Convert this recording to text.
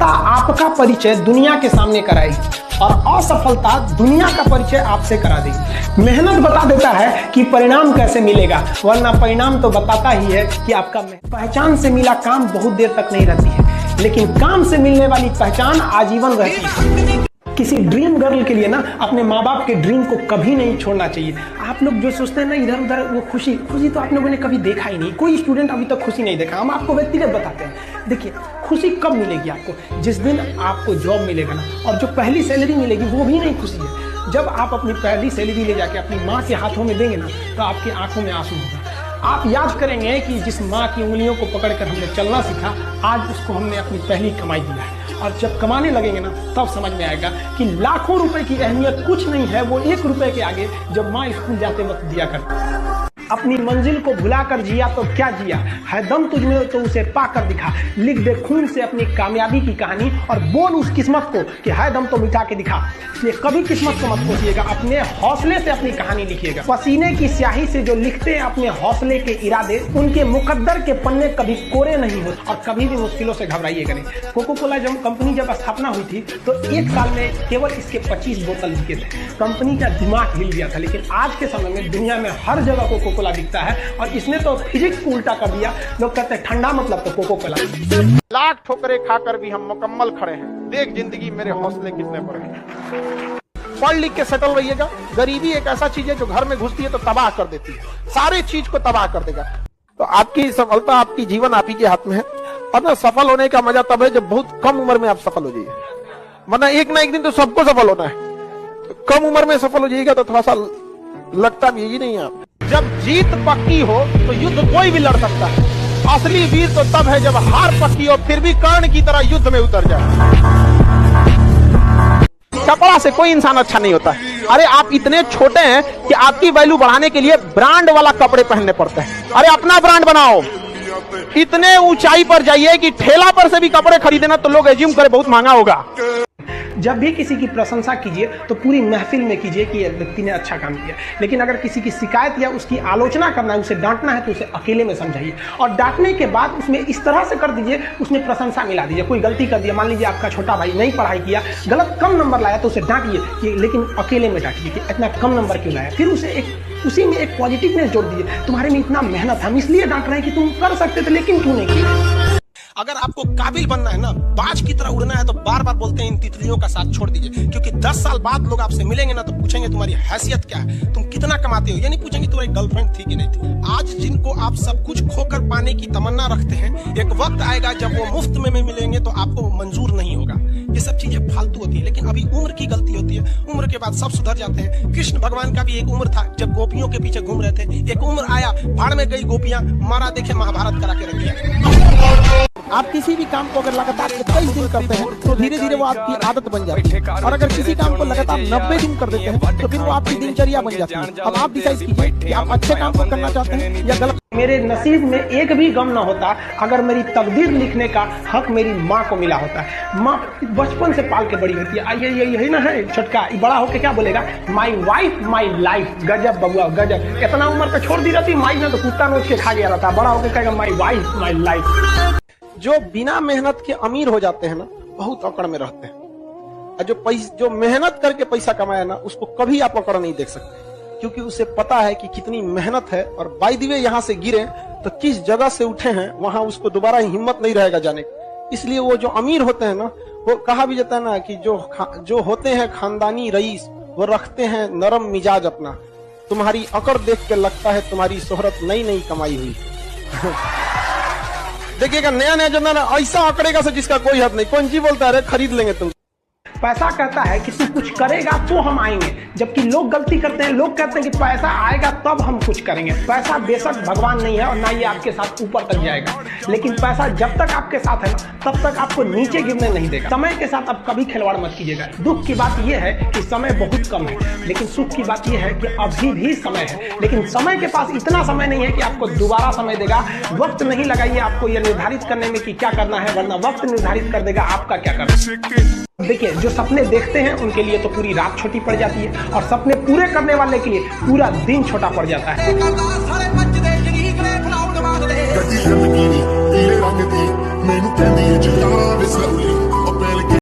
सफलता आपका परिचय दुनिया के सामने कराएगी और असफलता दुनिया का परिचय आपसे करा देगी। मेहनत बता देता है कि परिणाम कैसे मिलेगा, वरना परिणाम तो बताता ही है कि आपका पहचान से मिला काम बहुत देर तक नहीं रहती है, लेकिन काम से मिलने वाली पहचान आजीवन रहती है। किसी ड्रीम गर्ल के लिए ना अपने माँ बाप के ड्रीम को कभी नहीं छोड़ना चाहिए। आप लोग जो सोचते हैं ना इधर उधर, वो खुशी तो आप लोगों ने कभी देखा ही नहीं। कोई स्टूडेंट अभी तक खुशी नहीं देखा। हम आपको व्यक्तिगत बताते हैं। देखिए, खुशी कब मिलेगी आपको? जिस दिन आपको जॉब मिलेगा ना, और जो पहली सैलरी मिलेगी वो भी नहीं खुशी है। जब आप अपनी पहली सैलरी ले जाके अपनी माँ के हाथों में देंगे ना, तो आपकी आंखों में आंसू होगा। आप याद करेंगे कि जिस माँ की उंगलियों को पकड़कर हमने चलना सीखा, आज उसको हमने अपनी पहली कमाई दिया है। और जब कमाने लगेंगे ना, तब समझ में आएगा कि लाखों रुपए की अहमियत कुछ नहीं है वो 1 रुपए के आगे जब माँ स्कूल जाते वक्त दिया करती। अपनी मंजिल को भुलाकर जिया तो क्या जिया, है दम तुझमें तो उसे पाकर दिखा। लिख दे खून से अपनी कामयाबी की कहानी और बोल उस किस्मत को कि है दम तो मिटा के दिखा। इसलिए कभी किस्मत को मत कोसिएगा, अपने हौसले से अपनी कहानी लिखिएगा। पसीने की स्याही से जो लिखते हैं अपने हौसले के इरादे, उनके मुकद्दर के पन्ने कभी कोरे नहीं होते। और कभी भी मुश्किलों से घबराइएगा नहीं। कोको कोला कंपनी जब स्थापना हुई थी तो 1 साल में केवल इसके 25 बोतल बिके थे। कंपनी का दिमाग हिल गया था। लेकिन आज के समय में दुनिया में हर जगह कोको कोला दिखता है, और इसने तो फिजिक्स को उल्टा कर दिया। लोग कहते हैं ठंडा मतलब तो कोको कोला। लाख ठोकरे खाकर भी हम मुकम्मल खड़े हैं। देख जिंदगी मेरे हौसले कितने बड़े हैं। पढ़ लिख के सेटल रहिएगा। गरीबी एक ऐसा चीज है जो घर में घुसती है तो तबाह कर देती है, सारी चीज को तबाह कर देगा। तो आपकी सफलता, आपकी जीवन आप ही के हाथ में है। और ना, सफल होने का मजा तब है जब बहुत कम उम्र में आप सफल हो जाइए, वरना एक ना एक दिन तो सबको सफल होना है। तो कम उम्र में सफल हो जाइएगा तो थोड़ा सा लगता भी यही नहीं है आप। जब जीत पक्की हो तो युद्ध कोई भी लड़ सकता है। असली वीर तो तब है जब हार पक्की हो फिर भी कर्ण की तरह युद्ध में उतर जाए। कपड़ा से कोई इंसान अच्छा नहीं होता है। अरे आप इतने छोटे हैं कि आपकी वैल्यू बढ़ाने के लिए ब्रांड वाला कपड़े पहनने पड़ते हैं। अरे अपना ब्रांड बनाओ। इतने ऊंचाई पर जाइए कि ठेला पर से भी कपड़े खरीदे ना तो लोग एज्यूम करे बहुत महंगा होगा। जब भी किसी की प्रशंसा कीजिए तो पूरी महफिल में कीजिए कि व्यक्ति ने अच्छा काम किया। लेकिन अगर किसी की शिकायत या उसकी आलोचना करना है, उसे डांटना है, तो उसे अकेले में समझाइए। और डांटने के बाद उसमें इस तरह से कर दीजिए, उसमें प्रशंसा मिला दीजिए। कोई गलती कर दिया, मान लीजिए आपका छोटा भाई नहीं पढ़ाई किया, गलत कम नंबर लाया, तो उसे डांटिए कि, लेकिन अकेले में डांटिए कि इतना कम नंबर क्यों लाया। फिर उसे उसी में एक पॉजिटिवनेस जोड़ दीजिए। तुम्हारे में इतना मेहनत, हम इसलिए डांट रहे हैं कि तुम कर सकते थे लेकिन क्यों नहीं किया। अगर आपको काबिल बनना है ना, बाज की तरह उड़ना है, तो बार बार बोलते हैं इन तितलियों का साथ छोड़ दीजिए। क्योंकि 10 साल बाद लोग आपसे मिलेंगे ना तो पूछेंगे तुम्हारी हैसियत क्या है, तुम कितना कमाते हो। यानी पूछेंगे तुम्हारी गर्लफ्रेंड थी कि नहीं थी। आज जिनको आप सब कुछ खोकर पाने की तमन्ना रखते हैं, एक वक्त आएगा जब वो मुफ्त में मिलेंगे तो आपको मंजूर नहीं होगा। ये सब चीजें फालतू होती है, लेकिन अभी उम्र की गलती होती है। उम्र के बाद सब सुधर जाते हैं। कृष्ण भगवान का भी एक उम्र था जब गोपियों के पीछे घूम रहे थे। एक उम्र आया, भाड़ में गई गोपियां, मारा देखे महाभारत करा के रख दिया। आप किसी भी काम को अगर लगातार 21 दिन करते हैं तो धीरे धीरे वो आपकी आदत बन जाती है। और अगर किसी काम को लगातार 90 दिन कर देते हैं तो फिर वो आपकी दिनचर्या बन जाती है। अब आप डिसाइड कीजिए कि आप अच्छे काम को करना चाहते हैं या गलत। मेरे नसीब में एक भी गम ना होता अगर मेरी तकदीर लिखने का हक मेरी माँ को मिला होता। माँ बचपन से पाल के बड़ी होती है। यही ना है छोटका, बड़ा होके क्या बोलेगा, माई वाइफ माई लाइफ। गजब बबुआ गजब। इतना उम्र पे छोड़ दी रहती माई ने तो कुत्ता नोच के खा गया रहता। बड़ा होके कहेगा माई वाइफ माई लाइफ। जो बिना मेहनत के अमीर हो जाते हैं ना, बहुत अकड़ में रहते हैं। और जो मेहनत करके पैसा कमाया ना, उसको कभी आप अकड़ नहीं देख सकते, क्योंकि उसे पता है कि कितनी मेहनत है। और बाय द वे यहाँ से गिरे तो किस जगह से उठे हैं वहां उसको दोबारा हिम्मत नहीं रहेगा जाने का। इसलिए वो जो अमीर होते हैं ना, वो कहा भी जाता है ना कि जो होते हैं खानदानी रईस, वो रखते हैं नरम मिजाज अपना। तुम्हारी अकड़ देख के लगता है तुम्हारी शोहरत नई नई कमाई हुई। देखिएगा नया नया जमाना ऐसा आंकड़ेगा से जिसका कोई हद नहीं। कौन जी बोलता है खरीद लेंगे तुम। पैसा कहता है कि तू कुछ करेगा तो हम आएंगे, जबकि लोग गलती करते हैं। लोग कहते हैं कि पैसा आएगा तब हम कुछ करेंगे। पैसा बेशक भगवान नहीं है और ना ये आपके साथ ऊपर तक जाएगा, लेकिन पैसा जब तक आपके साथ है ना, तब तक आपको नीचे गिरने नहीं देगा। समय के साथ आप कभी खिलवाड़ मत कीजिएगा। दुख की बात यह है कि समय बहुत कम है, लेकिन सुख की बात यह है कि अभी भी समय है। लेकिन समय के पास इतना समय नहीं है कि आपको दोबारा समय देगा। वक्त नहीं लगाइए आपको यह निर्धारित करने में कि क्या करना है, वरना वक्त निर्धारित कर देगा आपका क्या करना है। देखिए, जो सपने देखते हैं उनके लिए तो पूरी रात छोटी पड़ जाती है, और सपने पूरे करने वाले के लिए पूरा दिन छोटा पड़ जाता है। ਮੈਨੂੰ ਕਹਿੰਦੀ ਏ ਜਨਾਬ ਇਸ